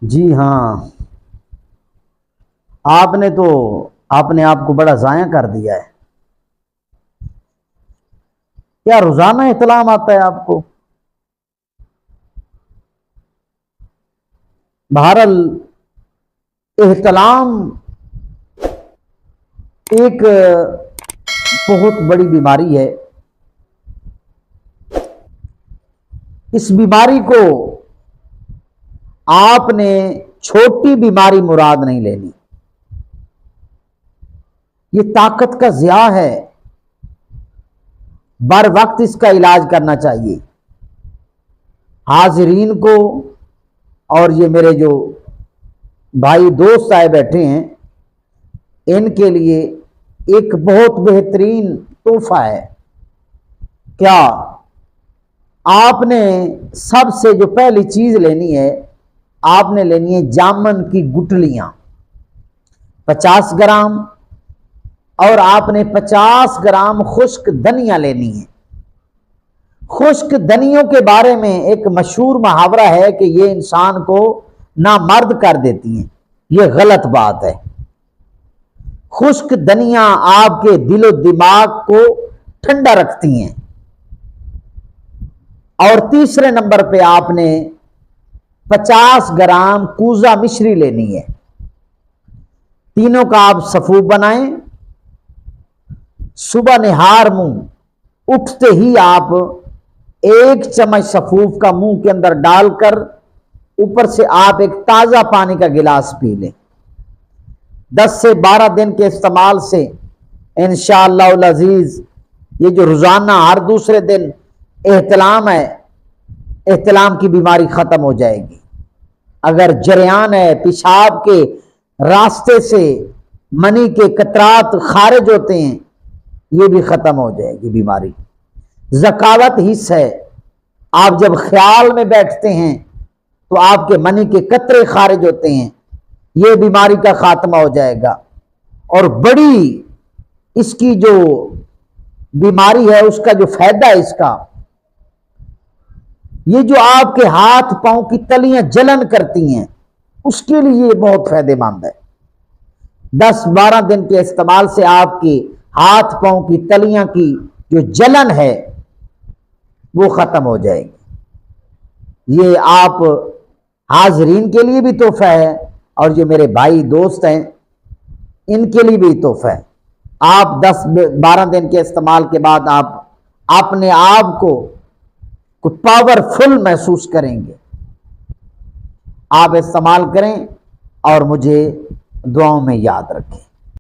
جی ہاں، آپ نے تو اپنے آپ کو بڑا ضائع کر دیا ہے. کیا روزانہ احتلام آتا ہے آپ کو؟ بہرحال احتلام ایک بہت بڑی بیماری ہے. اس بیماری کو آپ نے چھوٹی بیماری مراد نہیں لینی. یہ طاقت کا ضیاع ہے. بر وقت اس کا علاج کرنا چاہیے. حاضرین کو اور یہ میرے جو بھائی دوست آئے بیٹھے ہیں ان کے لیے ایک بہت بہترین تحفہ ہے. کیا آپ نے سب سے جو پہلی چیز لینی ہے، آپ نے لینی ہے جامن کی گٹلیاں 50 گرام، اور آپ نے 50 گرام خشک دھنیا لینی ہے. خشک دھنیوں کے بارے میں ایک مشہور محاورہ ہے کہ یہ انسان کو نامرد کر دیتی ہیں. یہ غلط بات ہے. خشک دھنیاں آپ کے دل و دماغ کو ٹھنڈا رکھتی ہیں. اور تیسرے نمبر پہ آپ نے 50 گرام کوزہ مشری لینی ہے. تینوں کا آپ صفوف بنائیں. صبح نہار منہ اٹھتے ہی آپ 1 چمچ صفوف کا منہ کے اندر ڈال کر اوپر سے آپ ایک تازہ پانی کا گلاس پی لیں. 10 سے 12 دن کے استعمال سے انشاءاللہ العزیز یہ جو روزانہ ہر دوسرے دن احتلام ہے، احتلام کی بیماری ختم ہو جائے گی. اگر جریان ہے، پیشاب کے راستے سے منی کے قطرات خارج ہوتے ہیں، یہ بھی ختم ہو جائے گی بیماری. ذکاوت حص ہے. آپ جب خیال میں بیٹھتے ہیں تو آپ کے منی کے قطرے خارج ہوتے ہیں، یہ بیماری کا خاتمہ ہو جائے گا. اور بڑی اس کی جو بیماری ہے، اس کا جو فائدہ ہے اس کا، یہ جو آپ کے ہاتھ پاؤں کی تلیاں جلن کرتی ہیں اس کے لیے یہ بہت فائدہ مند ہے. 10-12 دن کے استعمال سے آپ کے ہاتھ پاؤں کی تلیاں کی جو جلن ہے وہ ختم ہو جائے گی. یہ آپ حاضرین کے لیے بھی تحفہ ہے اور جو میرے بھائی دوست ہیں ان کے لیے بھی تحفہ ہے. آپ 10-12 دن کے استعمال کے بعد آپ اپنے آپ کو پاورفل محسوس کریں گے. آپ استعمال کریں اور مجھے دعاؤں میں یاد رکھیں.